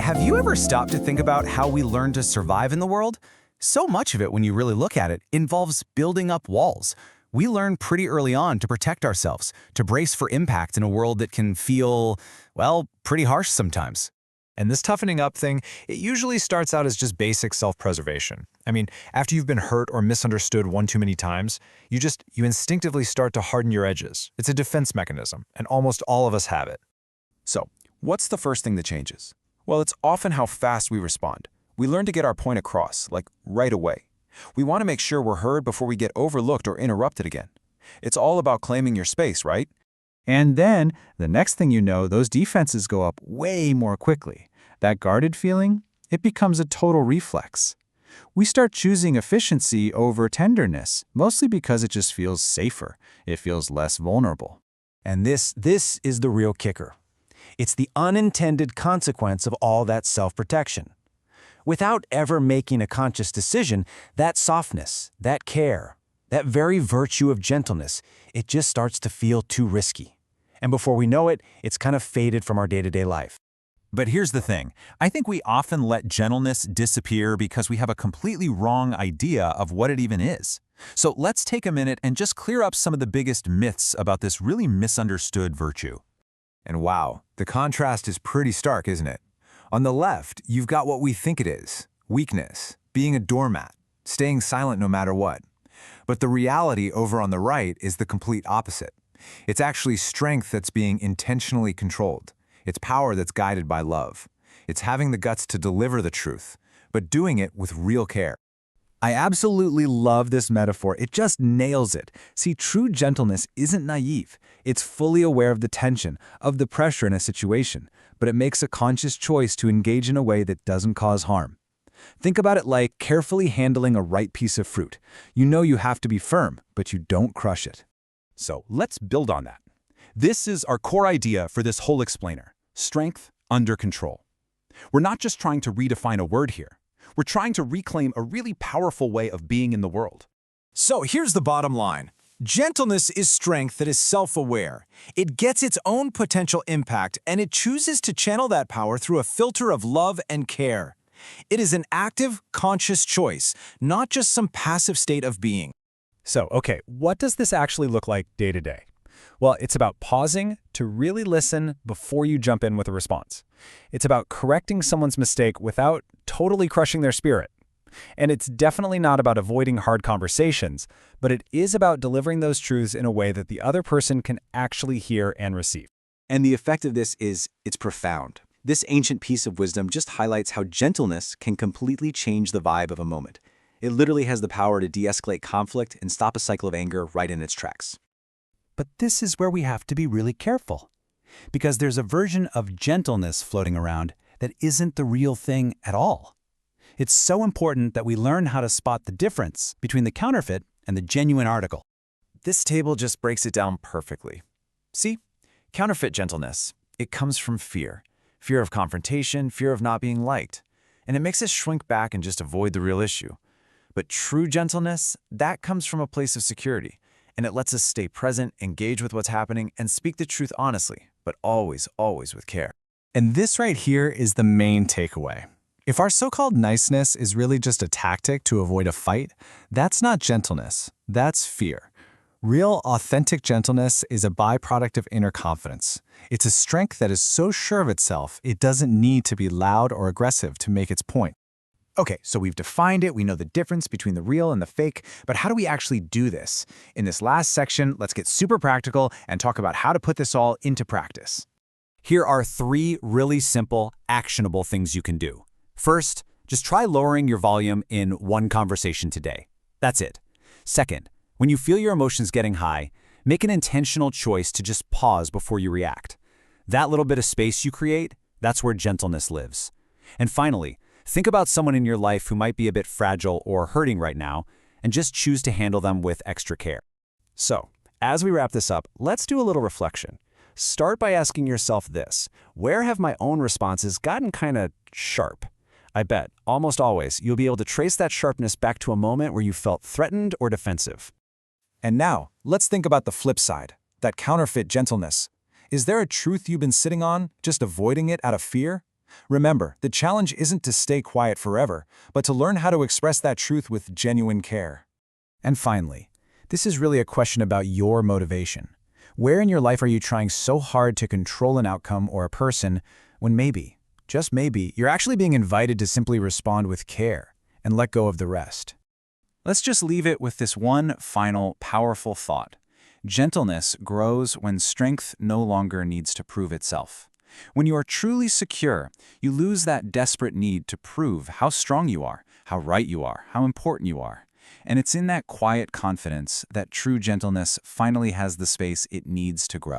Have you ever stopped to think about how we learn to survive in the world? So much of it, when you really look at it, involves building up walls. We learn pretty early on to protect ourselves, to brace for impact in a world that can feel, well, pretty harsh sometimes. And this toughening up thing, it usually starts out as just basic self-preservation. I mean, after you've been hurt or misunderstood one too many times, you instinctively start to harden your edges. It's a defense mechanism, and almost all of us have it. So, what's the first thing that changes? Well, it's often how fast we respond. We learn to get our point across, like right away. We want to make sure we're heard before we get overlooked or interrupted again. It's all about claiming your space, right? And then, the next thing you know, those defenses go up way more quickly. That guarded feeling, it becomes a total reflex. We start choosing efficiency over tenderness, mostly because it just feels safer. It feels less vulnerable. And this is the real kicker. It's the unintended consequence of all that self-protection. Without ever making a conscious decision, that softness, that care, that very virtue of gentleness, it just starts to feel too risky. And before we know it, it's kind of faded from our day-to-day life. But here's the thing. I think we often let gentleness disappear because we have a completely wrong idea of what it even is. So let's take a minute and just clear up some of the biggest myths about this really misunderstood virtue. And wow, the contrast is pretty stark, isn't it? On the left, you've got what we think it is: weakness, being a doormat, staying silent no matter what. But the reality over on the right is the complete opposite. It's actually strength that's being intentionally controlled. It's power that's guided by love. It's having the guts to deliver the truth, but doing it with real care. I absolutely love this metaphor. It just nails it. See, true gentleness isn't naive. It's fully aware of the tension, of the pressure in a situation, but it makes a conscious choice to engage in a way that doesn't cause harm. Think about it like carefully handling a ripe piece of fruit. You know you have to be firm, but you don't crush it. So let's build on that. This is our core idea for this whole explainer: strength under control. We're not just trying to redefine a word here. We're trying to reclaim a really powerful way of being in the world. So here's the bottom line. Gentleness is strength that is self-aware. It gets its own potential impact, and it chooses to channel that power through a filter of love and care. It is an active, conscious choice, not just some passive state of being. So, okay, what does this actually look like day to day? Well, it's about pausing to really listen before you jump in with a response. It's about correcting someone's mistake without totally crushing their spirit. And it's definitely not about avoiding hard conversations, but it is about delivering those truths in a way that the other person can actually hear and receive. And the effect of this is, it's profound. This ancient piece of wisdom just highlights how gentleness can completely change the vibe of a moment. It literally has the power to de-escalate conflict and stop a cycle of anger right in its tracks. But this is where we have to be really careful, because there's a version of gentleness floating around that isn't the real thing at all. It's so important that we learn how to spot the difference between the counterfeit and the genuine article. This table just breaks it down perfectly. See, counterfeit gentleness, it comes from fear. Fear of confrontation, fear of not being liked. And it makes us shrink back and just avoid the real issue. But true gentleness, that comes from a place of security. And it lets us stay present, engage with what's happening, and speak the truth honestly, but always, always with care. And this right here is the main takeaway. If our so-called niceness is really just a tactic to avoid a fight, that's not gentleness, that's fear. Real, authentic gentleness is a byproduct of inner confidence. It's a strength that is so sure of itself, it doesn't need to be loud or aggressive to make its point. Okay, so we've defined it, we know the difference between the real and the fake, but how do we actually do this? In this last section, let's get super practical and talk about how to put this all into practice. Here are 3 really simple, actionable things you can do. First, just try lowering your volume in one conversation today. That's it. Second, when you feel your emotions getting high, make an intentional choice to just pause before you react. That little bit of space you create, that's where gentleness lives. And finally, think about someone in your life who might be a bit fragile or hurting right now, and just choose to handle them with extra care. So, as we wrap this up, let's do a little reflection. Start by asking yourself this: where have my own responses gotten kind of sharp? I bet, almost always, you'll be able to trace that sharpness back to a moment where you felt threatened or defensive. And now, let's think about the flip side. that counterfeit gentleness. Is there a truth you've been sitting on, just avoiding it out of fear? Remember, the challenge isn't to stay quiet forever, but to learn how to express that truth with genuine care. And finally, this is really a question about your motivation. Where in your life are you trying so hard to control an outcome or a person when maybe, just maybe, you're actually being invited to simply respond with care and let go of the rest? Let's just leave it with this one final, powerful thought. Gentleness grows when strength no longer needs to prove itself. When you are truly secure, you lose that desperate need to prove how strong you are, how right you are, how important you are. And it's in that quiet confidence that true gentleness finally has the space it needs to grow.